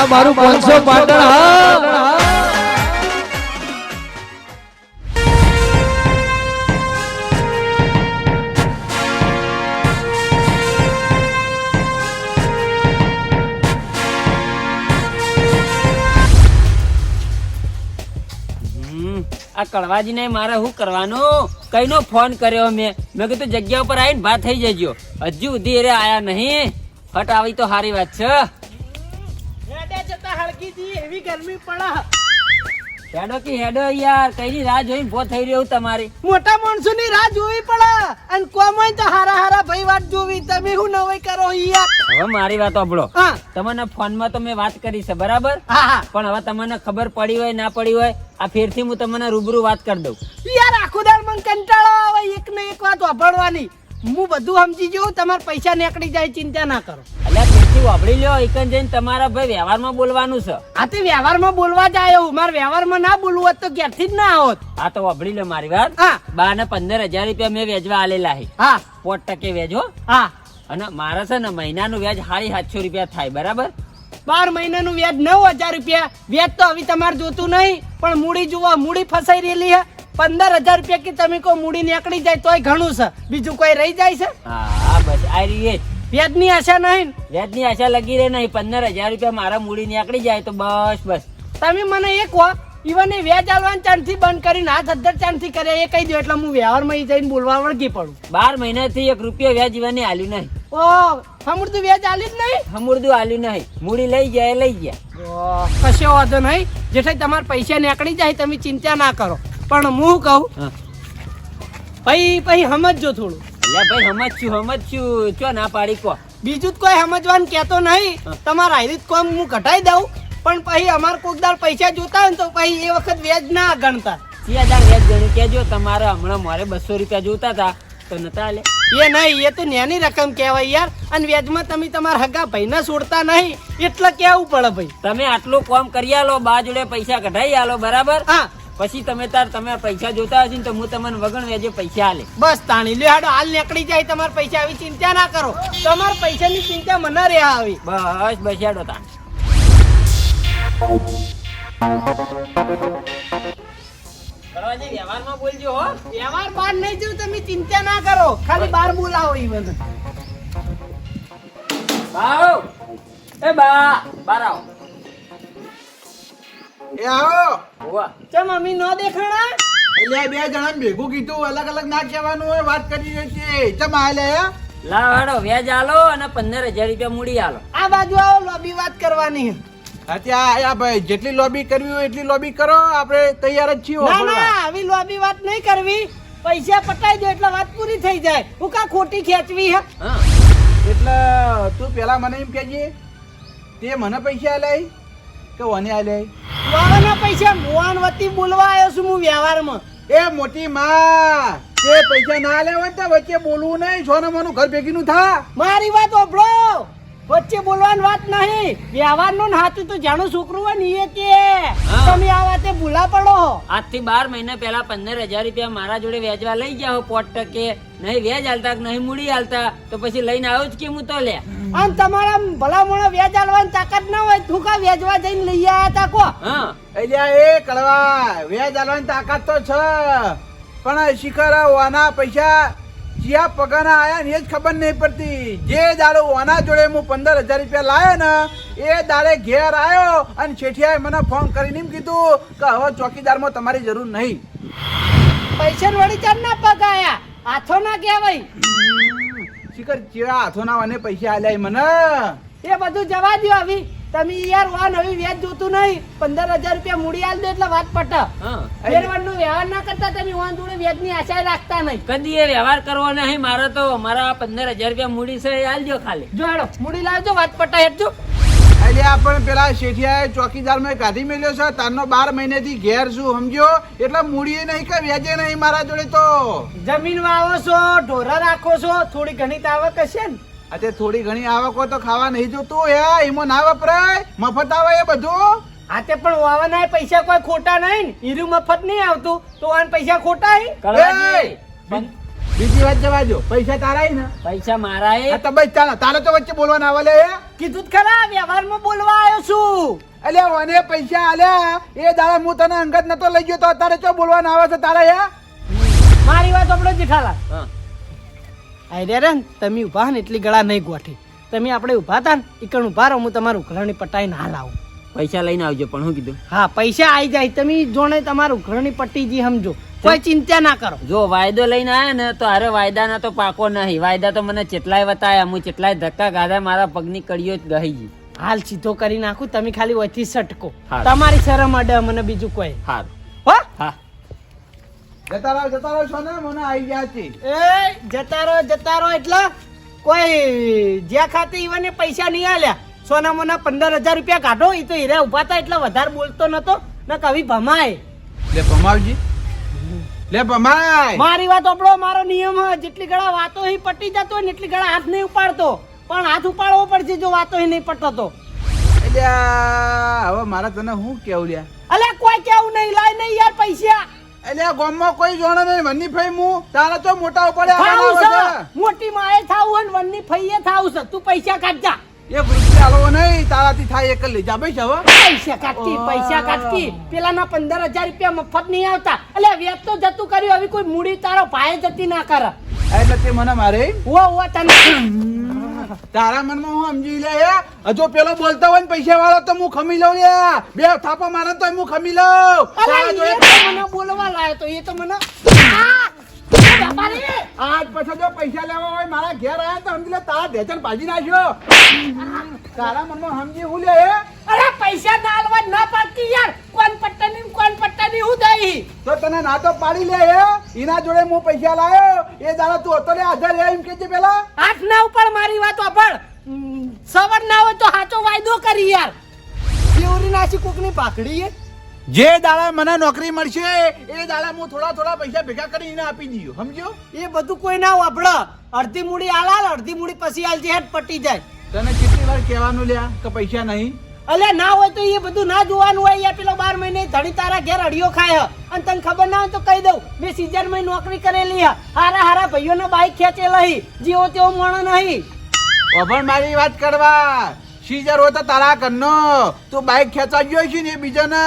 આ મારું 500 પાટણ હા આ કળવાજી ને મારે શું કરવાનું કઈનો ફોન કર્યો મેં કીધું જગ્યા ઉપર આવીને ભાત થઈ જજો હજુ સુધી એરે આયા નહીં ફટ આવી તો સારી વાત છે એવી ગરમી પડે હેડો કે હેડો યાર કઈની રાહ જોઈને ભો થઈ રહ્યું તમારી મોટા માણસો ની રાહ જોવી પડે અને કોમ હોય તો હારા હારા ભાઈ વાત જોવી તમે શું નવાઈ કરો યાર હવે મારી વાત સાંભળો હા તમને ફોન માં તો મેં વાત કરી છે બરાબર હા હા પણ હવે તમને ખબર પડી હોય ના પડી હોય આ ફેરથી હું તમને રૂબરૂ વાત કરી દઉં યાર આખો દાડ મને કંટાળો આવે એક ને એક વાત વાપરવાની હું બધું સમજી જઉં તમારા પૈસા નીકળી જાય ચિંતા ના કરો એટલે ફેરથી વાપરી લ્યો એકન જઈને તમારા ભાઈ વ્યવહારમાં બોલવાનું છે આ તે વ્યવહારમાં બોલવા જ આવ્યો મારે વ્યવહારમાં ના બોલવું હોત તો ઘેરથી જ ના આવત આ તો વાપરી લ્યો મારી વાત હા 12,000 ને 15,000 રૂપિયા મેં વેચવા આલેલા છે હા 5% વેચ હો હા અને મારે છે ને મહિનાનું વ્યાજ 750 રૂપિયા થાય બરાબર 12 મહિનાનું વ્યાજ 9,000 રૂપિયા વ્યાજ તો હવે તમારે જોતું નહીં પણ મૂડી જુઓ મૂડી ફસાઈ રહેલી હે 15,000 રૂપિયા કે તમે કોઈ મૂડી નીકળી જાય તોય ઘણું છે બીજું કોઈ રહી જાય છે હા બસ આ રહી વ્યાજની આશા નહીં વ્યાજની આશા લગી રહે નહીં 15,000 રૂપિયા મારા મૂડી નીકળી જાય તો બસ તમે મને એક કહો ઈવન એ વ્યાજ આલવાના ચાંદથી બંધ કરીને હાથ અધર ચાંદથી કરે એ કહી દો એટલે હું વ્યવહારમાં જઈને બોલવા વળગી પડું 12 મહિનાથી 1 રૂપિયો વ્યાજ ઈવને આલ્યું નહીં ઓ હમુરદું વ્યાજ આલ્યું જ નહીં હમુરદું આલ્યું નહીં મૂડી લઈ ગયા કશો વાંધો નહીં જેઠાઈ તમારા પૈસા નીકળી જાય તમે ચિંતા ના કરો પણ હું કહું પછી સમજજો થોડું એટલે ભાઈ સમજ છું ના પાડી કો બીજું જ કોઈ સમજવાનું કહેતો નહીં તમારા હાઈરીત કોમ હું ઘટાઈ દઉં પણ પછી અમાર કોકદાર પૈસા જોતા હોય ને તો પછી એ વખત વ્યાજ ના ગણતા 3000 વ્યાજ ગણી કેજો તમારે હમણાં મારે 200 રૂપિયા જોતા હતા તો નતા લે એ નહીં એ તો નાની રકમ કહેવાય યાર અને વ્યાજમાં તમે તમારા હગા ભાઈને છોડતા નહીં એટલે કેવું પડે ભાઈ તમે આટલું કામ કરી આલો બા જોડે પૈસા કઢાઈ આલો બરાબર હા પછી તમે પૈસા જોતા હશે ને તો હું તમને વગણ વ્યાજે પૈસા આલે બસ તાણી લે હાડો હાલ નીકળી જાય તમારા પૈસા આવી ચિંતા ના કરો તમારા પૈસાની ચિંતા મને રહે આવી બસ હેડો તા વ્યવહારમાં બોલજો હો વ્યવહાર બાર નહીં જવું તમે ચિંતા ના કરો ખાલી બાર બોલાવો ઈ બધું બાવ એ બાર આવો એ આવો ઓવા ચમ મમ્મી નો દેખાણા એટલે આ બે જણા ભેગું કીધું અલગ અલગ ના કહેવાનું હોય વાત કરી છે ચમ આલે લાવ હેડો વ્યાજ આલો અને 15,000 રૂપિયા મૂડી આલો આ બાજુ આવો લોબી વાત કરવાની અત્યારે આ ભાઈ જેટલી લોબી કરવી હોય એટલી લોબી કરો આપણે તૈયાર જ છીએ ના ના આવી લોબી વાત નહીં કરવી પૈસા પટાઈ દો એટલે વાત પૂરી થઈ જાય હું કા ખોટી ખેંચવી હે એટલે તું પેલા મને એમ કહેજે તે મને પૈસા આલાય કે ઓને આલાય વાવાના પૈસા મોહન વતી બોલવા આવ્યો છું હું વ્યવહારમાં એ મોટી માં તે પૈસા ના આલે હોય તો વચ્ચે બોલવું નહીં છો ને મનું ઘર ભેગીનું થા મારી વાત ઓભળો વચ્ચે બોલવાની વાત નહીં વ્યવહારનું હાથું તો જાણું છોકરું હોય ને એ કે તમે આ વાતે ભૂલા પડો આજથી 12 મહિના પહેલા 15,000 રૂપિયા મારા જોડે વ્યાજવા લઈ જાઓ 5% નહીં વ્યાજ આલતા નહીં મૂડી આલતા તો પછી લઈને આવ્યો જ કે હું તો લે આમ તમારા ભલામણો વ્યાજ આલવાની તાકાત ના હોય તું કા વ્યાજવા જઈને લઈ આવ્યા તા કો એટલે એ કળવા વ્યાજ આલવાની તાકાત તો છે પણ શિખર ઓના પૈસા જ્યાં પગાના આયા ને એ જ ખબર નહીં પડતી જે દાડો ઓના જોડે હું 15,000 રૂપિયા લાયો ને એ દાડે ઘેર આવ્યો અને શેઠિયાએ મને ફોન કરીને એમ કીધું કે હવે ચોકીદારમાં તમારી જરૂર નહીં પૈસા વળી ચાર ના પગાયા હાથો ના કહેવાય શિખર જેવા હાથો ના મને પૈસા આલ્યા મને એ બધું જવા દો આવી તમે યાર વાન હવે વ્યાજ જોતું નહીં 15,000 રૂપિયા મૂડી આલ દો એટલે વાત પટા ફેરવાનું વ્યવહાર ના કરતા તમે વાન જોડે વ્યાજની આશા રાખતા નહીં કદી એ વ્યવહાર કરવો નહીં મારે તો મારા 15,000 રૂપિયા મૂડી છે એ આલજો ખાલી જો હેડો મૂડી લાવજો વાત પટા હેડજો એટલે પણ પેલા શેઠિયાએ ચોકીદારમાં કાઢી મેલ્યો છે તારનો 12 મહિનેથી ઘેર છું સમજો એટલે મૂડીએ નહીં કે વ્યાજે નહીં મારા જોડે તો જમીન વાવો છો ઢોરા રાખો છો થોડી ઘણી તો આવક હશે ને અતે થોડી ઘણી આવક હોય તો ખાવા નહીં જોતું હે એમાં ના વપરાય મફત આવે એ બધું હાથે પણ વાવાના પૈસા કોઈ ખોટા નહીં ને હીરું મફત નહીં આવતું તો આન પૈસા ખોટા બીજી વાત જવા દો પૈસા તારા ને પૈસા મારા તો બસ તારે તો વચ્ચે બોલવાના આવે લે કીધું જ ખરા વ્યવહારમાં બોલવા આવ્યો છું. અલ્યા ઓને પૈસા આલ્યા એ દાડા હું તને અંગત નતો લઈ ગયો તો અત્યારે ચો બોલવાના આવે છે તારા યા મારી વાત આપણો જેઠાલાલ હા આઈડિયા ને તમે ઉભા ને એટલી ગળા નહીં ગોઠી. તમે આપણે ઉભા હતા ને ઈકણ ઉભા રહો, હું તમારું ઉઘરાણી પટાઈ ના લાવું. પૈસા લઈને આવજો. પણ હું કીધું હા પૈસા આવી જાય, તમે જોણે તમારું ઉઘરાણી પટ્ટી જી સમજો, કોઈ ચિંતા ના કરો. જો વાયદો લઈને આયા ને તો અરે વાયદાના તો પાકો નહીં. વાયદા તો મને ચેટલાય બતાયા, હું ચેટલાય ધક્કા ગાધા, મારા પગની કડીઓ જ ગઈ ગઈ. હાલ સીધો કરી નાખું, તમે ખાલી ઓથી સટકો. હા. તમારી શરમ અડે, મને બીજું કોઈ. હારું હો હા જતા રહો છો ને મને આવી ગયા છે. એ જતા રહો એટલે કોઈ જ્યાં ખાતે ઈવાને પૈસા નહીં આલ્યા. સોના મોના 15,000 રૂપિયા કાઢો. એ તો હીરા ઉભા હતા એટલે વધારે બોલતો નતો ને કવિ ભમાય. લે ભમાવજી લે ભમાય મારી વાત આપણો મારો નિયમ હ, જેટલી ઘણા વાતો હી પટી જતો હોય ને એટલી ઘણા હાથ નહીં ઉપાડતો, પણ હાથ ઉપાડવો પડશે જો વાતો હી નહીં પટતો તો. અલ્યા હવે મારા તને હું કેવું લ્યા અલ્યા કોઈ કેવું નહીં, લાય નહીં યાર પૈસા. અલ્યા ગામમાં કોઈ જોણે નહીં વન્ની ફઈ હું તારા તો મોટા ઉપડે થાવું છે મોટી માએ થાવું અને વનની ફઈએ થાવું છે. તું પૈસા કાઢજા. એ વૃત્તિ આલો નહીં તારાથી થાય એક લઈ જા ભાઈ હવે પૈસા કાઢતી પેલાના 15,000 રૂપિયા મફત નહીં આવતા. અલ્યા વેચ તો જતું કર્યું, હવે કોઈ મૂડી તારો ભાઈ જતી ના કરે. એટલે તે મને મારે ઓ તને તારા મનમાં હું સમજી લે હજુ પેલો બોલતો હોય ને પૈસા વાળો તો હું ખમી લઉં યા બે થાપા મારે તો હું ખમી લઉં. અલ્યા એ તો મને બોલવા લાયો તો, એ તો મને બાપા રે. આજ પછી જો પૈસા લેવા હોય મારા ઘેર આયા તો સમજી લે તારા ઢેચણ ભાજી નાખ્યો. તારા મનમાં સમજી હું લે અરે પૈસા ના આલવા ના પાડતી યાર. કોણ પટ્ટાની હું દઈ. તો તને ના તો પાડી લે એના જોડે હું પૈસા લાયો એ દાડા તું હતો લે 1000 એમ કે છે પેલા હાથ ના ઉપર મારી વાત વાપર. સવાર ના હોય તો સાચો વાયદો કરી યાર. દેવરી નાસી કોકની પાકડી જે દાડા મને નોકરી મળશે એ દાડા હું થોડા પૈસા ભેગા કરીને આપી દઉં સમજો. એ બધું કોઈ ના વાપર. અડધી મૂડી આલાલ, અડધી મૂડી પછી આલજે, હેડ પટી જાય. તને કેટલી વાર કહેવાનું લ્યા કે પૈસા નહીં. અલે ના હોય તો એ બધું ના જોવાનું હોય યાર. પેલો 12 મહિને ધણી તારા ઘેર અડિયો ખાય અને તને ખબર ના હોય તો કહી દઉં, મેં સીઝન માં નોકરી કરેલી હારા ભાઈઓને બાઈક ખેંચેલા જેવો તેવો મોણો નહીં. પણ મારી વાત કરવા સીઝર હોય તો તારા ઘરનો તું બાઈક ખેંચવા ગયો છે ને એ બીજાને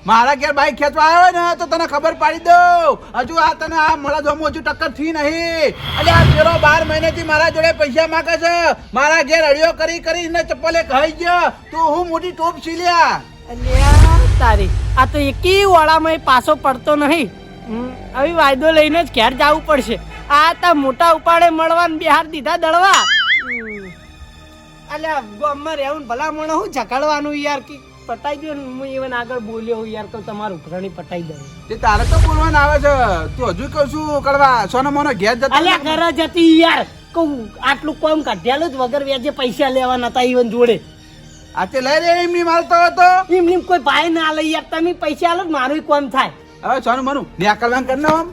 મારા ઘેર બાઈક ખેંચવા આવ્યો ને તો તને ખબર પાડી દઉં. હજુ આ તને આ મળા જોમું હજુ ટક્કર થી નહીં. એટલે આ પેલો 12 મહિનેથી મારા જોડે પૈસા માંગે છે, મારા ઘેર અડિયો કરીને ચપ્પલે ખાઈ ગયો. તું હું મોટી ટોપ છીલ્યા. અલ્યા તારી આ તો એકી વાળામાં પાછો પડતો નહીં. હવે વાયદો લઈને જ ઘેર જવું પડશે. આ તા મોટા ઉપાડે મળવાને બિહાર દીધા દળવા. અલ્યા ગામમાં રહેવું ભલામણ હું ઝઘડવાનું યાર કે પટાઈ દો ને. હું even આગળ બોલ્યો હું યાર તો તમારું ઘરણી પટાઈ દઉં. તે તારે તો બોલવાનું આવે છે. તું હજુ કહું છું કરવા સોનો મોનો ઘેર જતો અલ્યા ઘરે જતી યાર કહું આટલું કોમ કાઢ્યાલું જ વગર વ્યાજે પૈસા લેવાના હતા ઈવન જોડે. આ તે લઈ રે એમની માલતો હતો. એમ કોઈ ભાઈ ના લે યાર. તમે પૈસા આલો મારું કોમ થાય. હવે સોનું મનું ન્યાકલવાન કરનો આમ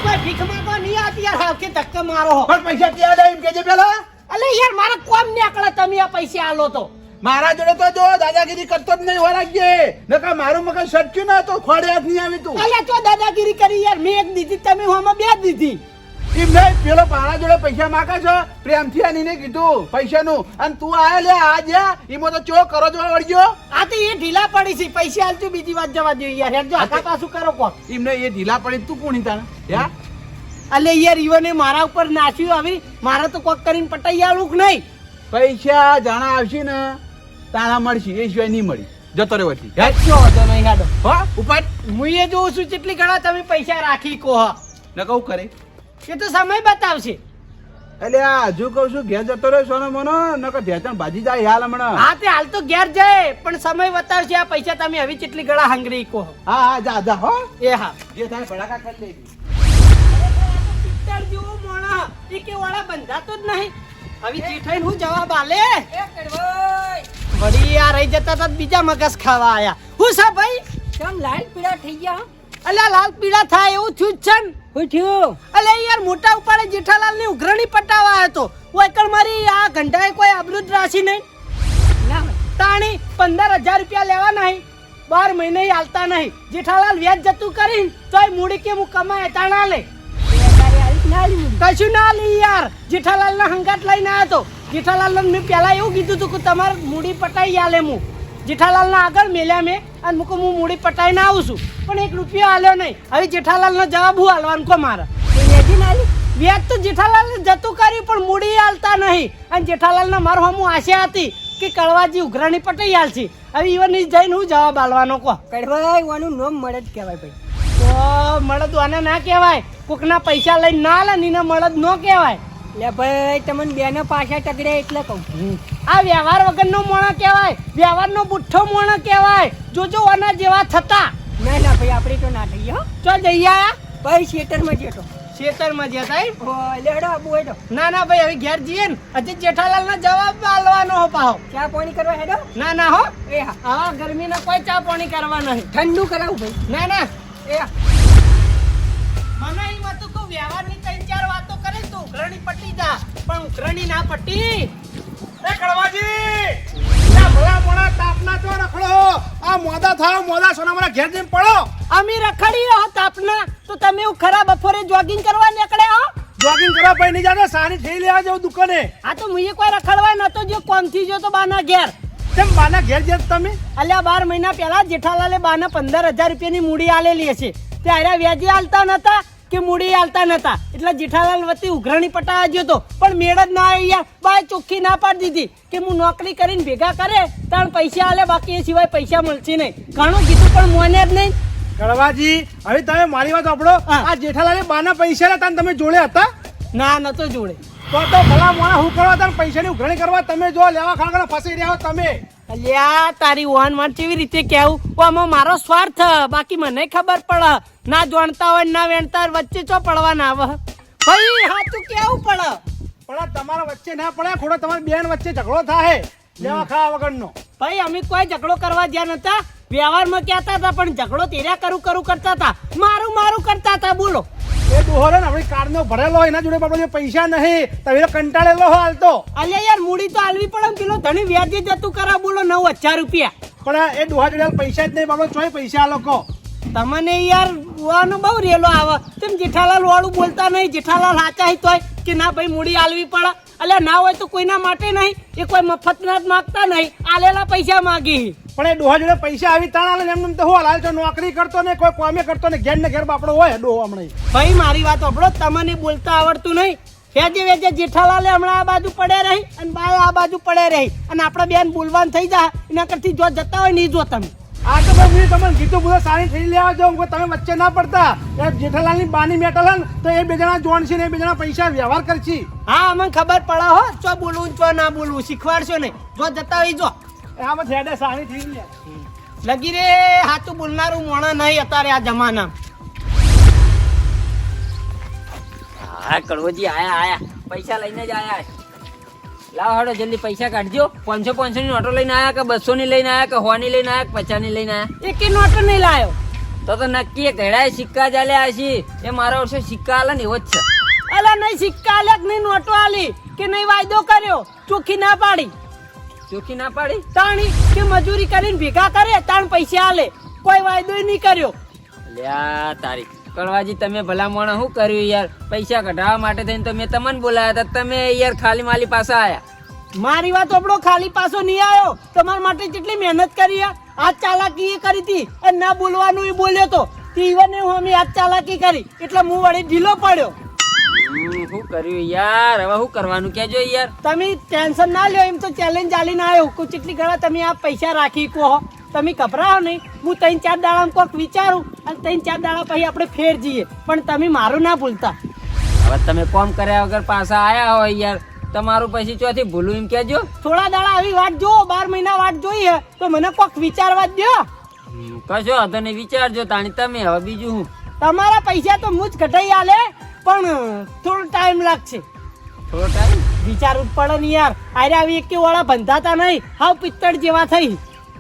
કોઈ ભીખ માંગવા નહીં આવતી યાર. હાવ કે ધક્કા મારો. પણ પૈસા ત્યાં દે એમ કેજે પેલા. અલે યાર મારા કોમ નીકળે, તમે આ પૈસા આલો તો. મારા જોડે તો જો દાદાગીરી કરતો જ નહીં વરાગજે નકા મારું મગજ સટક્યું ને તો ખોડે હાથ નહીં આવી તું. અલે તો દાદાગીરી કરી યાર. મેં એક દીધી, તમે હોમાં બે દીધી. એમ નહીં પેલો મારા જોડે પૈસા માંગે છે પ્રેમથી આનીને કીધું પૈસાનું અને તું આયા લે આ જ્યાં એમાં તો ચો કરો જો વળગ્યો. આ તો એ ઢીલા પડી છે. પૈસા આલજો બીજી વાત જવા દો યાર. હેડ જો આખા પાછું કરો કોક. એમ નહીં એ ઢીલા પડી તું કોની તાણે યા અલે યાર ઈવને મારા ઉપર નાચ્યું. હવે મારે તો કોક કરીને પટાઈ આલું કે નહીં. પૈસા જાણા આવશે ને તારા મળશે એ સિવાય નહીં મળી જતો રહ્યો હતી. હેડશો વાંધો નહીં હેડો. હા ઉપર હું એ જોઉં છું કેટલી ઘણા તમે પૈસા રાખી કોહ. ને કહું કરે એ તો સમય બતાવશે. એટલે આ હજુ કહું છું ઘેર જતો રહ્યો સોનો મોનો નકર ઢેચણ ભાજી જાય હાલ હમણાં. હા તે હાલ તો ઘેર જાય પણ સમય બતાવશે. આ પૈસા તમે હવે કેટલી ઘણા હંગરી કોહ. હા જા હો એ હા જે થાય ભડાકા કરી લેજે. પિત્તળ જેવો મોણા એ કે વાળા બંધાતો જ નહીં. હવે જેઠાઈને હું જવાબ આલે. વળી આ રહી જતા તા બીજા મગજ ખાવા આયા. હું સા ભાઈ કેમ લાલ પીળા થઈ ગયા? અલ્યા લાલ પીળા થાય એવું થયું જ છે ને. શું થયું? અલ્યા યાર મોટા ઉપાડે જેઠાલાલ ની ઉઘરણી પટાવા આવ્યો તો. ઓયકણ મારી આ ઘંટાએ કોઈ આબરૂ જ રાશી નહીં. ના તાણી 15,000 રૂપિયા લેવા નહીં, 12 મહિને હાલતા નહીં. જેઠાલાલ વ્યાજ જતું કરીને તોય મૂડી કે હું કમાય તાણા લે. કશું ના લી યાર. જેઠાલાલ ના હંગાટ લઈને આવ્યો તો જેઠાલાલને મેં પહેલા એવું કીધું હતું કે તમારે મૂડી પટાઈ આલે હું જેઠાલાલના આગળ મેલ્યા મેં અને મૂકો હું મૂડી પટાઈને આવું છું પણ 1 રૂપિયો આલ્યો નહીં. હવે જેઠાલાલનો જવાબ હું આલવાનું કો મારે? વેચી ના લી વ્યાજ તો જેઠાલાલને જતું કર્યું પણ મૂડી આલતા નહીં. અને જેઠાલાલને મારો હમું આશા હતી કે કડવાજી ઉઘરાણી પટાઈ આલશે. હવે ઈવન જઈને હું જવાબ આલવાનો કહો? કડવાઈ વાનું નામ મળે જ કહેવાય ભાઈ. તો મળદ આને ના કહેવાય. કોકના પૈસા લઈને ના લે ને મળદ ન કહેવાય. લે ભાઈ તમને બેનો પાછા ટકડે એટલે કહું. આ વ્યવહાર વગરનો મોણો કહેવાય. વ્યવહારનો બુઠ્ઠો મોણો કહેવાય. જોજો આના જેવા થતા. ના ના ભાઈ આપણે તો ના થઈએ હો. ચો જઈ આયા? ભાઈ ખેતરમાં જતો. ખેતરમાં જતા એમ? લેડો આબુ હેડો. ના ના ભાઈ હવે ઘેર જઈએ ને હજી જેઠાલાલનો જવાબ આલવાનો હો પાહો. ચા પાણી કરવા હેડો. ના ના હો એ હા હા ગરમીનો કોઈ ચા પાણી કરવા નહીં. ઠંડુ કરાવું ભાઈ. ના ના એ હા મને એમ હતું કે વ્યવહારની 3-4 વાતો કરે તો ઉઘરાણી પટી જા પણ ઉઘરાણી ના પટી. એ કડવાજી ના ભલા મોણા તાપના તો રખડો. આ મોદા થાવ મોદા સોના મારા ઘેર જઈને પડો. અમે રખડી રહ્યા તાપના તો તમે એવું ખરા બપોરે જોગિંગ કરવા નીકળ્યા હો? જોગિંગ કરવા પઈ નહીં જાતો સાની થઈ લેવા જાવ દુકાને. આ તો મુએ કોઈ રખડવા નતો જો કોમથી જો તો બાના ઘેર. કેમ બાના ઘેર જેત તમે? અલ્યા 12 મહિના પહેલા જેઠાલાલે બાના 15,000 રૂપિયાની મૂડી આલેલી હશે. ત્યારે વ્યાજે આલતા નતા કે મૂડી આલતા નતા એટલે જેઠાલાલ વતી ઉઘરાણી પટાવા ગયો તો પણ મેળ જ ના આવી યાર. બાય ચોખ્ખી ના પાડી દીધી કે હું નોકરી કરીને ભેગા કરે તાણ પૈસા આલે બાકી એ સિવાય પૈસા મળશે નહીં. ઘણું કીધું પણ મોને જ નહીં. કડવાજી હવે તમે મારી વાત સાંભળો. આ જેઠાલાલે બાના પૈસા લેતા ને તમે જોડે હતા? ના નતો જોડે. તો ભલા મોણા હું કરવા હતા પૈસાની ઉઘરાણી કરવા તમે જો લેવા ખાવા ફસાઈ રહ્યા હો તમે. અલ્યા તારી વાન માં કેવી રીતે કેવું? આમાં મારો સ્વાર્થ બાકી મને ખબર પડે. ના જાણતા હોય ના વેણતા હોય વચ્ચે ચો પડવાના આવે ભાઈ. હાચું કેવું પડે પણ આ તમારા વચ્ચે ના પડે ખોડો તમારી બેન વચ્ચે ઝઘડો થાય લેવા ખાવા વગરનો. ભાઈ અમે કોઈ ઝઘડો કરવા જ્યાં નતા. વ્યવહારમાં કહેતા હતા પણ ઝઘડો તેર્યા કરું કરતા હતા. મારું કરતા હતા. બોલો એ ડોહરો ને આપણી કારનો ભરેલો એના જોડે બાપડે પૈસા નહીં તમે કંટાળેલો હો હાલતો. અલ્યા યાર મૂડી તો આલવી પડે ને પેલો ધણી વ્યાજે જતું કરા. બોલો 9,000 રૂપિયા. પણ એ ડોહા જોડે પૈસા જ નહીં બાપડો ચોય પૈસા આ લોકો. તમને યાર વાનો બહુ રેલો આવે. તેમ જેઠાલાલ વાળું બોલતા નહીં. જેઠાલાલ સાચા હી તોય કે ના ભાઈ મૂડી આલવી પડે. અલ્યા ના હોય તો કોઈના માટે નહીં. એ કોઈ મફતના જ માગતા નહીં. આલેલા પૈસા માગી. પણ એ ડોહા જોડે પૈસા આવી તાણ આલે એમ તો હું હાલ તો નોકરી કરતો ને કોઈ કામે કરતો ને ઘેર બાપડો હોય ડોહો હમણાં. ભાઈ મારી વાત સાંભળો. તમને બોલતા આવડતું નહીં. વેજે જેઠાલાલે હમણાં આ બાજુ પડે રહી અને બાય આ બાજુ પડે રહી અને આપણે બેન બોલવાનું થઈ જાય. એના કરતી જો જતા હોય નહીં જો તમે. આ તો ભાઈ તમને કીધું બધું સારી થઈ લેવા જાઉં તમે વચ્ચે ના પડતા. એ જેઠાલાલની બાની મેટલ હે તો એ 2 જણા જોણશે ને એ 2 જણા પૈસા વ્યવહાર કરશે. હા અમને ખબર પડે હો. ચો બોલવું ચો ના બોલવું શીખવાડશો ને. જો જતા હોય જો આમાં છેડે સારી થઈ લે લગી રે. હાચું બોલનારું મોણા નહીં અત્યારે આ જમાના. હા કડવોજી આયા પૈસા લઈને જ આયા. લાવ હડો જલ્દી પૈસા કાઢજો. 500 ની નોટો લઈને આયા કે 200 ની લઈને આયા કે 100 ની લઈને આયા કે 50 ની લઈને આયા? એકે નોટ નહીં લાયો તો નક્કી ઘડાય સિક્કા ચાલ્યા હશે. એ મારા વર્ષે સિક્કા આલે ને એવો જ છે. અલા નહીં સિક્કા આલ્યા કે નહીં નોટો આલી કે નહીં વાયદો કર્યો. ચોખ્ખી ના પાડી. ચોખ્ખી ના પાડી તાણી કે મજૂરી કરીને ભેગા કરે તાણ પૈસા આલે. કોઈ વાયદો નહીં કર્યો. લ્યા તારી કડવાજી તમે ભલા મોણા શું કર્યું યાર? પૈસા કઢાવવા માટે થઈને તો મેં તમને બોલાયા હતા. તમે યાર ખાલી માલી પાછા આયા. મારી વાત આપણો ખાલી પાછો નહીં આવ્યો. તમારા માટે કેટલી મહેનત કરી. આ ચાલાકી એ કરી હતી અને ના બોલવાનું એ બોલ્યો તો ઈવને હું અમે આ ચાલાકી કરી એટલે હું વળી ઢીલો પડ્યો. શું કર્યું યાર? હવે શું કરવાનું કેજો યાર. તમે ટેન્શન ના લ્યો. એમ તો ચેલેન્જ આલીને આવ્યો કે જેટલી ઘણા તમે આ પૈસા રાખી કહો. તમે ગભરાવો નહીં. હું 3-4 દાડા કોક વિચારું અને 3-4 દાડા પછી આપણે ફેર જઈએ પણ તમે મારું ના ભૂલતા. હવે તમે કોમ કર્યા વગર પાછા આયા હોય યાર. તમારું પછી ચોથી ભૂલું એમ કેજો. થોડા દાડા આવી વાટ જો. 12 મહિના વાટ જોઈ હે તો મને કોક વિચારવા જ દો. કશો હતો ને વિચારજો તાણી તમે. હવે બીજું હું તમારા પૈસા તો મુજ ઘટાઈ આલે પણ થોડો ટાઈમ લાગશે. થોડો ટાઈમ વિચારવું જ પડે ને યાર. આરે આવી એક વાળા બંધાતા નહીં. હાવ પિત્તળ જેવા થઈ.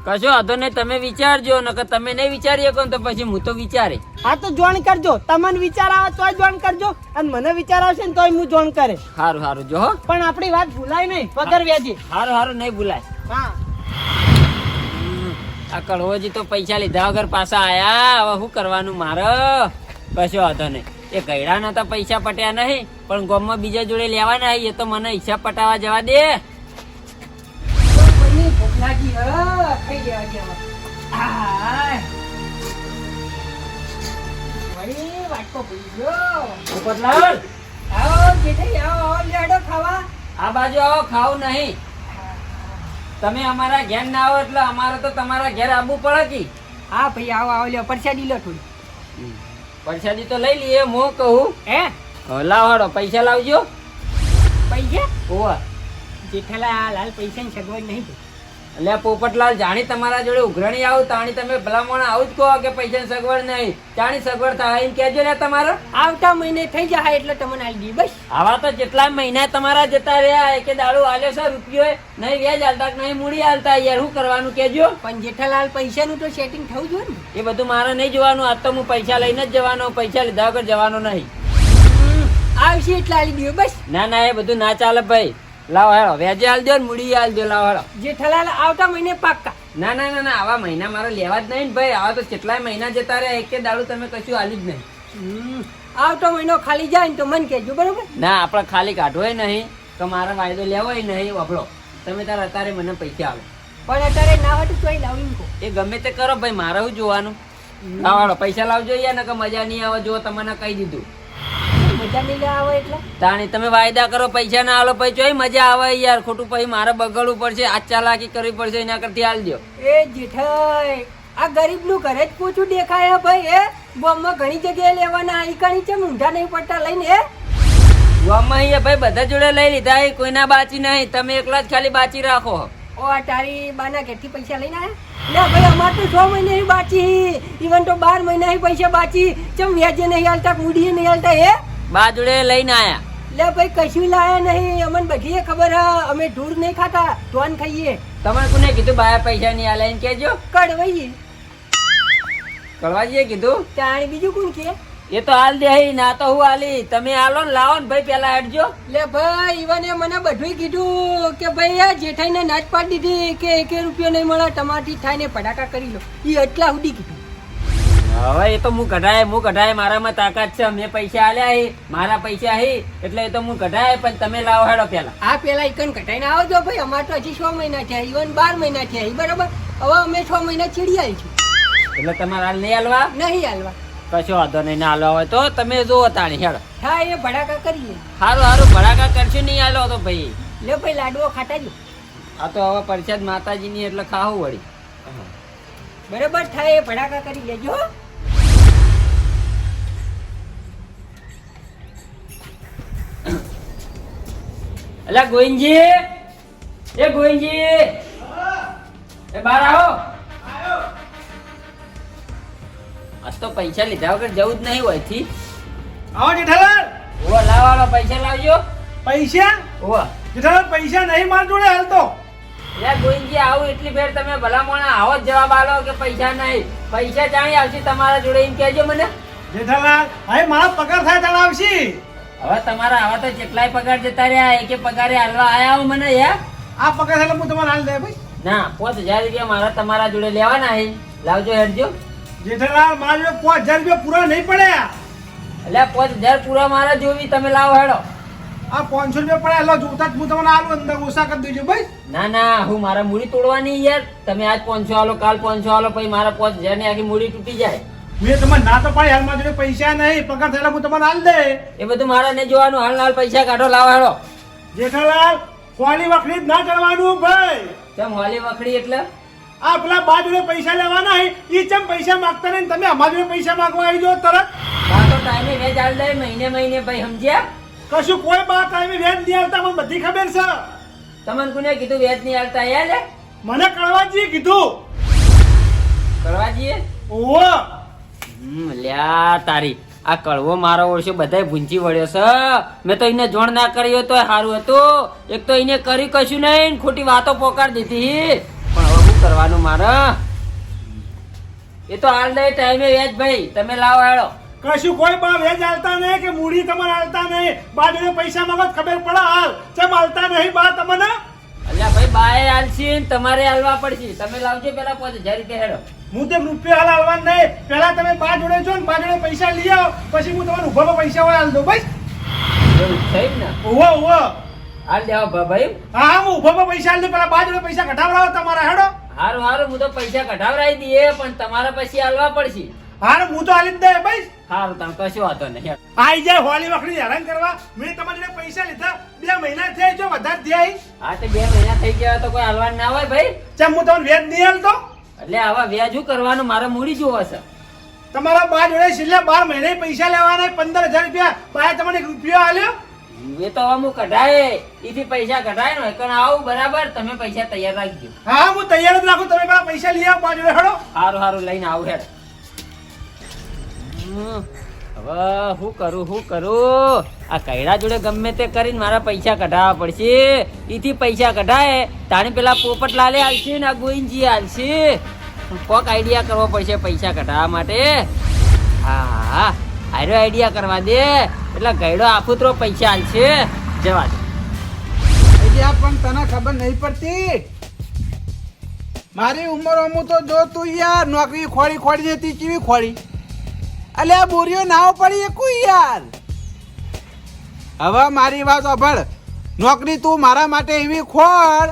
કશો હતો ને તમે વિચારજો. નકર તમે નહીં વિચારી શકો તો પછી હું તો વિચારે. હા તો જોઈન કરજો. તમને વિચાર આવે તોય જોઈન કરજો અને મને વિચાર આવશે ને તોય હું જોઈન કરે. સારું જો હો. પણ આપણી વાત ભૂલાય નહીં વગર વ્યાજે. સારું નહીં ભૂલાય. હા આ કડવોજી તો પૈસા લીધા વગર પાછા આયા. હવે શું કરવાનું મારે? કશો હતો નહીં. એ ગયડાના તો પૈસા પટ્યા નહીં, પણ ગામમાં બીજા જોડે લેવાના એ તો મને હિસાબ પટાવા જવા દે. કોઈની ભૂખ લાગી હ ખાઈ લેવા દે હવે. આય. વળી વાટકો ભૂલી ગયો. પોપટલાલ, આવો જેઠાઈ આવો આવો લેડો ખાવા. આ બાજુ આવો, ખાવું નહીં. તમે અમારા ઘેર ના આવો એટલે અમારે તો તમારા ઘેર આવવું પડે કી. હા ભાઈ આવો આવો લ્યો પરસાદી લો થોડી. પરસાદી તો લઈ લઈએ, હું કહું. હે લાવ હાડો, પૈસા લાવજો. પૈસા ઓવા જેઠાલાલ પૈસાની સગવડ નહીં ભાઈ. એટલે પોપટલાલ, જાણી તમારા જોડે ઉઘરણી આવું તાણી તમે ભલામણ આવું જ કહો કે પૈસાની સગવડ નહીં. જાણી સગવડ થાય એમ કહેજો ને તમારે. આવતા મહિને થઈ જાય એટલે તમને આલી દી બસ. આવા તો જેટલા મહિના તમારા જતા રહ્યા, એકે દાડો આલ્યો છે રૂપિયો નહીં વ્યાજ હાલતા કે નહીં મૂડી હાલતા, યાર શું કરવાનું કેજો. પણ જેઠાલાલ પૈસાનું તો સેટિંગ થવું જોઈએ ને. એ બધું મારે નહીં જોવાનું. આજ તો હું પૈસા લઈને જ જવાનો, પૈસા લીધા વગર જવાનો નહીં. આવશે એટલે આલી દો બસ. ના ના, એ બધું ના ચાલે ભાઈ. લાવો હેડો, વ્યાજે હાલ દો ને મૂડી હાલ દો. લાવો હેડો. જેઠાલાલ આવતા મહિને પાક્કા. ના ના ના ના, આવા મહિના મારે લેવા જ નહીં ને ભાઈ. આવા તો કેટલાય મહિના જતા રહ્યા, એકે દાડો તમે કશું હાલી જ નહીં. આવતો મહિનો ખાલી જાય ને તો મન કહેજો બરોબર. ના, આપણે ખાલી કાઢવો નહીં કે મારે વાયદો લેવો નહીં. વાપરો તમે તાર અત્યારે મને પૈસા આવો. પણ અત્યારે ના હોય તો તોય લાવીને કહો. એ ગમે તે કરો ભાઈ, મારે શું જોવાનું. લાવો પૈસા લાવજો યાર, નકર મજા નહીં આવે. જો તમને કહી દીધું, મજા નહીં લે આવે એટલે. તાણી તમે વાયદા કરો પૈસા ના આલો પછી ચોય મજા આવે યાર. ખોટું પછી મારે બગડવું પડશે, આ ચાલાકી કરવી પડશે, એના કરતી હાલ દો. એ જેઠાઈ આ ગરીબ નું ઘરે જ પોચું દેખાય હે ભાઈ. એ બોમ્બમાં ઘણી જગ્યાએ લેવાના ઈ કણી છે ઊંધા નહીં પડતા લઈને. ગામમાં અહીંયા ભાઈ બધા જોડે લઈ લીધા, એ કોઈના બાચી નહીં. તમે એકલા જ ખાલી બાચી રાખો. ઓ આ તારી બાના ઘેરથી પૈસા લઈને આયા લે ભાઈ. અમાર તો 6 મહિને બાચી, ઇવન તો 12 મહિના પૈસા બાચી. ચમ વ્યાજે નહીં હાલતા, મૂડીએ નહીં હાલતા. એ બા જોડે લઈને આયા. લે ભાઈ કશું લાયા નહીં. અમને બધી ખબર હ, અમે ઢૂર નહીં ખાતા, ધોન ખાઈએ. તમારે કોને કીધું બાયા પૈસા નહીં આલે એમ કેજો. કડવાઈએ કળવાજીએ કીધું. ત્યાં બીજું કોણ કે એ તો હાલ દે, ના તો હું હાલી. તમે હાલો ને, લાવો ને ભાઈ, પેલા હેડજો. લે ભાઈ ઈવને મને બધું કીધું કે ભાઈ આ જેઠાઈને નાચ પાડી દીધી કે 1 રૂપિયો નહીં મળે, તમારથી થાય ને ભડાકા કરી લો. ઈ એટલા સુધી કીધું. હવે એ તો હું કઢાય મારામાં તાકાત છે. મેં પૈસા આલ્યા હે, મારા પૈસા હે એટલે એ તો હું કઢાય. પણ તમે લાવો હેડો પેલા. આ પેલા ઈકન કટાઈને આવજો ભાઈ. અમાર તો હજી 6 મહિના થયા, ઈવન 12 મહિના થયા. બરાબર, હવે અમે 6 મહિના ચીડી આવી છું. એટલે તમારે હાલ નહીં હાલવા. નહીં હાલવા. કશો વાંધો નહીં, ના હાલવા હોય તો તમે જો તાણી હેડો. થાય એ ભડાકા કરીએ. સારું ભડાકા કરશું નહીં હાલો તો ભાઈ. લે ભાઈ લાડવો ખાતા જો. આ તો હવે પરસાદ માતાજીની એટલે ખાવું વળી. બરાબર, થાય એ ભડાકા કરી લેજો. અલા ગોવિંદજી, એ ગોવિંદજી, એ બહાર આવો. આજ તો પૈસા લીધા વગર જવું જ નહીં હોય થી. આવો જેઠાલાલ. ઓવા લાવો, પૈસા લાવજો. પૈસા ઓવા જેઠાલાલ પૈસા નહીં માર જોડે હાલ તો. યાર ગોવિંદજી, આવું એટલી ફેર તમે ભલામણ આવો જ જવાબ આલો કે પૈસા નહીં. પૈસા જાણી આવશે તમારા જોડે એમ કહેજો મને. જેઠાલાલ હવે મારા પગાર થાય ત્યારે આવશે. હવે તમારા આવા તો કેટલાય પગાર જતા રહ્યા, એકે પગારે હાલવા આયા હો મને યાર. આ પગાર થાય હું તમારે હાલ દે ભાઈ. ના, 5000 રૂપિયા મારા તમારા જોડે લેવાના હે. લાવજો હેડજો. જેઠાલાલ મારા જોડે 5000 રૂપિયા પૂરા નહીં પડ્યા. એટલે 5000 પૂરા મારા જોવી. તમે લાવો હેડો. આ 500 રૂપિયા પડ્યા એટલે જોતા જ હું તમને આલું, અંદર ઓછા કરી દેજો ભાઈ. ના ના, હું મારા મૂડી તોડવાની યાર. તમે આજ 500 આલો, કાલ 500 આલો, પછી મારા 5000 ની આખી મૂડી તૂટી જાય. મેં તમને ના તો પાડી, હાલ મારા જોડે પૈસા નહીં. પગાર થયેલા હું તમને હાલ દે. એ બધું મારા ને જોવાનું. હાલ પૈસા કાઢો, લાવો હેડો. જેઠાલાલ કોની વખરી જ ના કરવાનું ભાઈ. ચમ હોલી વખડી એટલે? આ પેલા બા જોડે પૈસા લેવાના હે, ઈ ચમ પૈસા માંગતા નહીં, તમે અમારા જોડે પૈસા માંગવા આવી જાઓ તરત. બા તો ટાઈમે વેચ આલ દે, મહિને ભાઈ, સમજ્યા? કશું કોઈ બા ટાઈમે વેચ નહીં આવતા, મને બધી ખબર છે. તમને કોને કીધું વેચ નહીં આલતા યાર? મને કળવાજી કીધું. કરવા જઈએ. ઓહો લ્યા તારી આ કળવો મારો ઓળશો બધાય ભૂંચી વળ્યો છે. મેં તો એને જોણ ના કર્યો તો સારું હતું. એક તો એને કરી કશું નહીં, ખોટી વાતો પોકાડી દીધી. પણ હવે શું કરવાનું મારે? એ તો હાલ દે ટાઈમે વેચ ભાઈ. તમે લાવો હેડો. કશું કોઈ બા વેચ આલતા નહીં કે મૂડી તમારે આલતા નહીં. બા જોડે પૈસા માંગો ખબર પડે હાલ ચમ આલતા નહીં બા તમને. અલ્યા ભાઈ બાએ આલશી, તમારે હાલવા પડશે. તમે લાવજો પેલા 5000 રૂપિયા હેડો. હું તો રૂપિયા હાલ હાલવાનું નહીં. પહેલા તમે બા જોડે જો ને બા જોડે પૈસા લઈ આવો, પછી હું તમને ઉભા પૈસા વાળા હાલ દઉં બસ. એવું થઈ ને ઉભો ઉભો. હાલ દેવા ભાઈ. હા હા, હું ઉભા પૈસા હાલ દઉં. પેલા બા જોડે પૈસા કઢાવડાવો તમારા હેડો. હારું હારું, હું તો પૈસા કઢાવરાઈ દઈએ, પણ તમારે પછી હાલવા પડશે. હા હું તો હાલી જ દે બસ. હારું, તમે કશો વાતો નહીં. આઈ જાય હોળી વખરી હેરાન કરવા. મેં તમારી જોડે પૈસા લીધા 2 મહિના થયા, જો વધારે થયા. હા તો 2 મહિના થઈ ગયા તો કોઈ હાલવાનું ના હોય ભાઈ. ચમ હું તમને વ્યાજ નહીં હાલતો. એટલે આવા વ્યાજ શું કરવાનું, મારે મૂડી જોવો છે. તમારા બા જોડે છેલ્લા 12 મહિને પૈસા લેવાના 15,000 રૂપિયા. બાએ તમને 1 રૂપિયો આલ્યો. એ તો હવે હું કઢાય એથી પૈસા કઢાય ને કણ આવું બરાબર. તમે પૈસા તૈયાર રાખજો. હા હું તૈયાર જ રાખું. તમે પેલા પૈસા લઈ આવો બા જોડે હેડો. હારું હારું, લઈને આવું હેડ. હવે શું કરું આ કૈડા જોડે ગમે તે કરીને મારા પૈસા કઢાવવા પડશે. એથી પૈસા કઢાય તાણી પેલા પોપટલાલે હાલશે ને આ ગોવિંદજી હાલશે. કોક આઈડિયા કરવો પડશે પૈસા કઢાવવા માટે. હા હા, આરો આઈડિયા કરવા દે એટલે ગયડો આફુતરો પૈસા હાલશે. જવા દે. એટલે પણ તને ખબર નહીં પડતી. મારી ઉંમરોમાં તો જો તું યાર નોકરી ખોડી હતી કેવી ખોડી. અલ્યા બોરીઓ નાવ પડી એ કોઈ યાર. હવે મારી વાત સાંભળ. નોકરી તું મારા માટે એવી ખોડ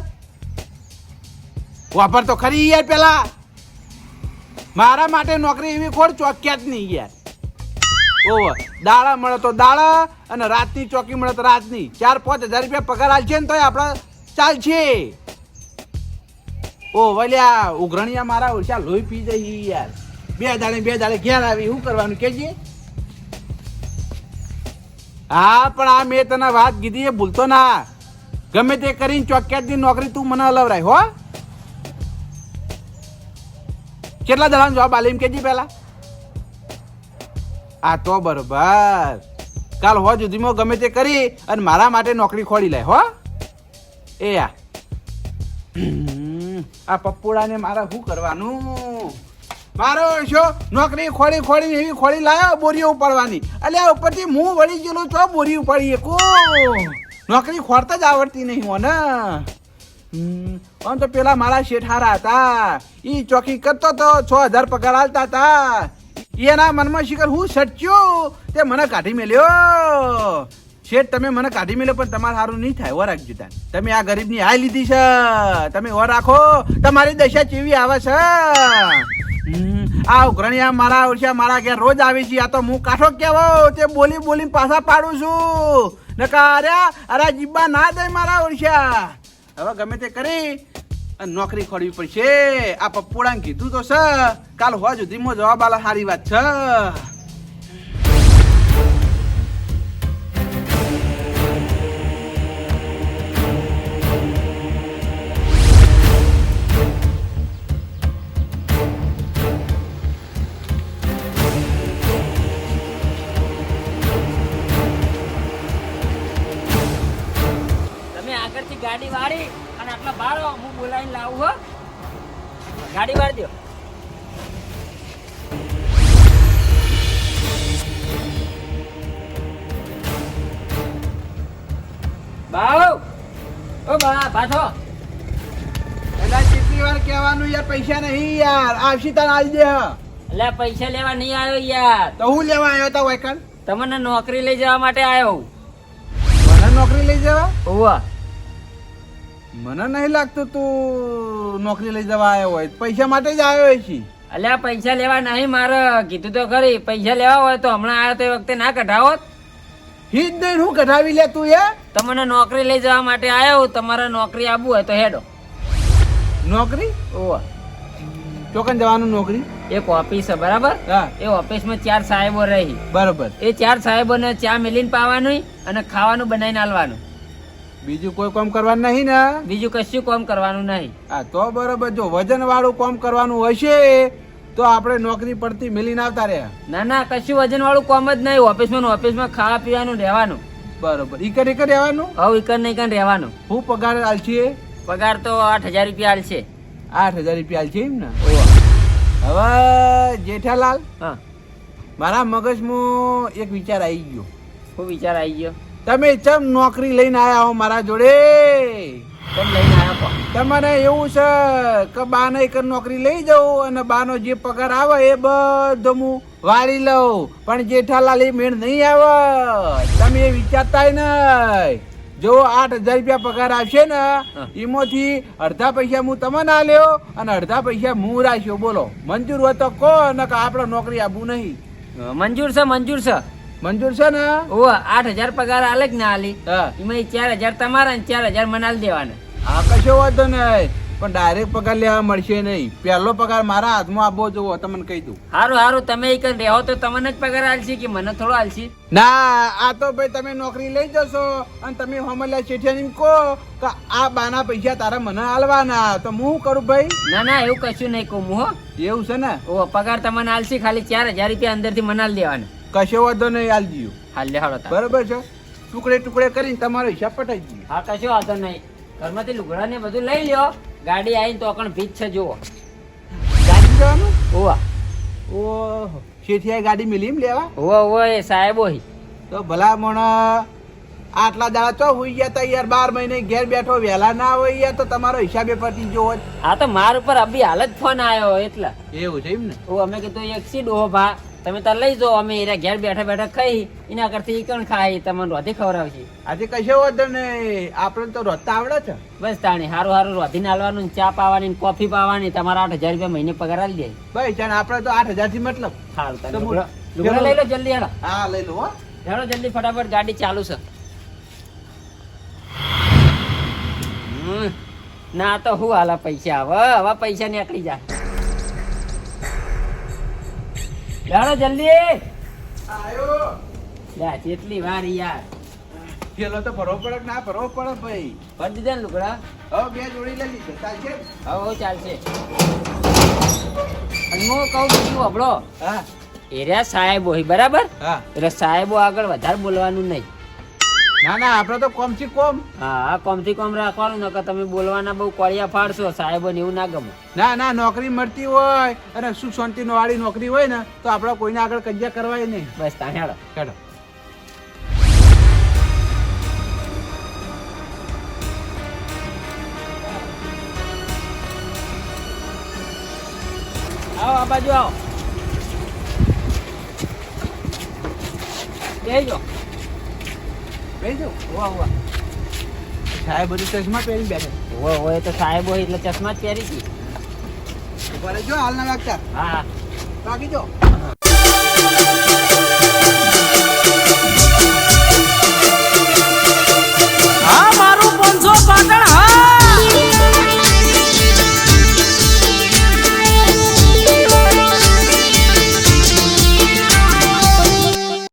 વાપર તો ખરી યાર. પેલા મારા માટે નોકરી એવી ખોડ ચોક્યા જ નહીં યાર. ઓહો, દાડા મળે તો દાડા અને રાતની ચોકી મળે તો રાતની. 4-5 હજાર રૂપિયા પગાર આલશે ને તોય આપણે ચાલશે. ઓ વલ્યા ઉઘરણિયા મારા ઓછા લોહી પી જઈ યાર. 2 દાડે ઘેર આવી શું કરવાનું કેજે. હા પણ આ મેં તને વાત કીધી એ ભૂલતો ના. ગમે તે કરીને ચોક્યાતની નોકરી તું મને હલવરાય હો. કેટલા દડાનો જવાબ આલે એમ કેજી પેલા. આ તો બરોબર. કાલ હો સુધીમાં ગમે તે કરી અને મારા માટે નોકરી ખોડી લે હો. એ આ પપ્પુડાને મારે શું કરવાનું. મારો શો નોકરી ખોડી એવી ખોડી લાયો બોરીઓ ઉપાડવાની. અલ્યા ઉપરથી હું વળી ગયેલો છો બોરી ઉપાડી એકું. નોકરી ખોરતા જ આવડતી નહીં મને. આમ તો પેલા મારા શેઠ હારા હતા. ઈ ચોકી કરતો તો 6,000 પગાર આલતા હતા. એના મનમાં શિખર હું સચ્યો તે મને કાઢી મેલ્યો. શેઠ તમે મને કાઢી મેલ્યો પણ તમારે સારું નહીં થાય. ઓ રાખજો તાન. તમે આ ગરીબની હાય લીધી છે. તમે ઓ રાખો. તમારી દશા ચેવી આવે છે. આ ઉઘરણિયા મારા ઓછા મારા ઘેર રોજ આવી છે. આ તો હું કાઠો કેવો તે બોલી પાછા પાડું છું. નકા અરે જીબ્બા ના દે મારા ઓછા. હવે ગમે તે કરી અને નોકરી ખોડવી પડશે. આ પપ્પુડાને કીધું તો છે. કાલ હોવા સુધીમાં જવાબ આલા સારી વાત છે. ગાડી વાળી અને આટલા બાળો હું બોલાવીને લાવું હો. ગાડી વાળી દો. બાવ ઓ બા પાછો. એટલે કેટલી વાર કહેવાનું યાર પૈસા નહીં યાર. આવશી તાર આવી દે. એટલે પૈસા લેવા નહીં આવ્યો યાર. તો હું લેવા આવ્યો તા વાયકણ. તમને નોકરી લઈ જવા માટે આવ્યો. મને નોકરી લઈ જવા. ઓવા મને નહીં લાગતું તું નોકરી લઈ જવા આવ્યો હોય. પૈસા માટે જ આવ્યો છે. અલ્યા પૈસા લેવા નહીં મારે કીધું તો ખરી. પૈસા લેવા હોય તો હમણાં આવ્યો તો એ વખતે ના કઢાવો. હિજ નહીં હું કઢાવી લે તું યાર. તમને નોકરી લઈ જવા માટે આવ્યો. તમારે નોકરી આપવું હોય તો હેડો. નોકરી ઓવા ચોકન જવાનું નોકરી. એક ઓફિસ છે બરાબર. હા એ ઓફિસમાં 4 સાહેબો રહી. બરોબર. એ 4 સાહેબોને ચા મેલીને પાવાનું અને ખાવાનું બનાવીને આલવાનું. બીજું કોઈ કામ કરવાનું નહીં ને. બીજું કશું કામ કરવાનું નહીં. હા તો બરોબર. જો વજન વાળું કામ કરવાનું હશે તો આપણે નોકરી પડતી મેલીને આવતા રહ્યા. ના ના કશું વજન વાળું કામ જ નહીં. ઓફિસમાં ખાવા પીવાનું રહેવાનું. બરોબર. ઈકર રહેવાનું. હવે ઈકન નહીં કન રહેવાનું. હું પગાર આલશે. પગાર તો 8,000 રૂપિયા આલશે. 8,000 રૂપિયા આલશે એમ ને. હવે જેઠાલાલ હા મારા મગજમાં એક વિચાર આવી ગયો. શું વિચાર આવી ગયો? તમે ચમ નોકરી લઈને આયા હો મારા જોડે. કેમ લઈને આવ્યો કો? તમારે એવું છે કે બાને એક નોકરી લઈ જાઉં અને બાનો જે પગાર આવે એ બધો હું વાળી લઉં, પણ જેઠાલાલ એ મેળ નહીં આવે. તમે એ વિચારતા નહીં. જો 8,000 રૂપિયા પગાર આવશે ને એમાંથી અડધા પૈસા હું તમને આલ્યો અને અડધા પૈસા હું રાખ્યો. બોલો મંજૂર હોય તો કહો, ને કે આપણે નોકરી આપવું નહીં. મંજૂર છે, મંજૂર છે. મંજૂર છે ને? ઓ 8,000 પગાર આલે કે ના આલી? હા, એમાં 4,000 તમારા ને 4,000 મને આલી દેવાના. હા કશો વાંધો નહીં, પણ ડાયરેક્ટ પગાર લેવા મળશે નહીં. પહેલો પગાર મારા હાથમાં આપવો જોવો, તમને કહી દઉં. હારું હારું, તમે એક રહેવો તો તમને જ પગાર આલશી કે મને થોડો આલશી? ના, આ તો ભાઈ તમે નોકરી લઈ જશો અને તમે હમલ્યા શેઠિયાને કહો કે આ બાના પૈસા તારા મને આલવાના, તો હું કરું ભાઈ? ના ના, એવું કશું નહીં કહું હું. હો, એવું છે ને? ઓ પગાર તમને આલશી, ખાલી 4,000 રૂપિયા અંદરથી મને આલી દેવાના. કશો વાંધો નહીં, આલજીઓ. હાલ લે હાલો તાર. બરોબર છે? ટુકડે ટુકડે કરીને તમારો હિસાબ પટાઈ દઈએ. હા કશો વાંધો નહીં. ઘરમાંથી લુગડા ને બધું લઈ લ્યો. ગાડી આવીને તો પણ ભીજ છે જુઓ. ગાડી જવાનું? ઓવા ઓહો, શેઠિયાએ ગાડી મિલી એમ લેવા? ઓવા ઓવા, એ સાહેબો હી. તો ભલા મોણા આટલા દાડા ચો હોઈ ગયા તા યાર, 12 મહિને ઘેર બેઠો વહેલા ના હોય યાર, તો તમારો હિસાબે પતી ગયો હોત. હા તો માર ઉપર અભી હાલ જ ફોન આવ્યો એટલે. એવું છે એમ ને? ઓ અમે કીધું એક સી ડોહો ભા તમે તાર લઈ જાઓ, અમે એના ઘેર બેઠા બેઠા ખાઈ એના કરતી ઈ કણ ખાઈ તમને રોધી ખવડાવશે. આજે કશો વાંધો નહીં, આપણે તો રોજતા આવડે છે. બસ તાણી હારું હારું રોધીને હાલવાનું, ચા પાવાની ને કોફી પાવાની, તમારા 8,000 રૂપિયા મહિને પગાર આલી દે. ભાઈ ચાલ, આપણે તો 8,000 થી મતલબ. હારું તાર તો લુગડા લઈ લો જલ્દી હેડો. હા લઈ લો. હો, હેડો જલ્દી ફટાફટ, ગાડી ચાલુ છે. ના તો હું હાલા પૈસા હવે પૈસા નીકળી જાય. હેડો જલ્દી. આયો. લે કેટલી વાર યાર. પેલો તો ભરવો પડે કે ના ભરવો પડે ભાઈ? ભરી દીધા ને લુગડા? હવે 2 જોડી લઈ લીધો, ચાલશે? હવે ચાલશે. અને હું કહું બીજું હબળો, હા એરિયા સાહેબ હોય બરાબર, હા. એટલે સાહેબો આગળ વધારે બોલવાનું નહીં. ના ના, આપણે તો કોમ થી કોમ. હા કોમથી કોમ રાખવાનું, નકર તમે બોલવાના બહુ કોળિયા ફાડશો, સાહેબો ને એવું ના ગમે. ના ના, નોકરી મળતી હોય અને સુખ શાંતિ વાળી નોકરી હોય ને તો આપણે કોઈને આગળ કજિયા કરવાય નહીં. બસ તાણ હેડો. હેડો. આવો આ બાજુ આવો. બેજો. બેજો. હોવા હોવા. સાહેબ બધું ચશ્મા પહેરી બેઠા. હોવા હોય તો સાહેબ હોય એટલે ચશ્મા જ પહેરી હતી. ઉભા રહેજો, હાલ ના લાગતા. હા બાકી જો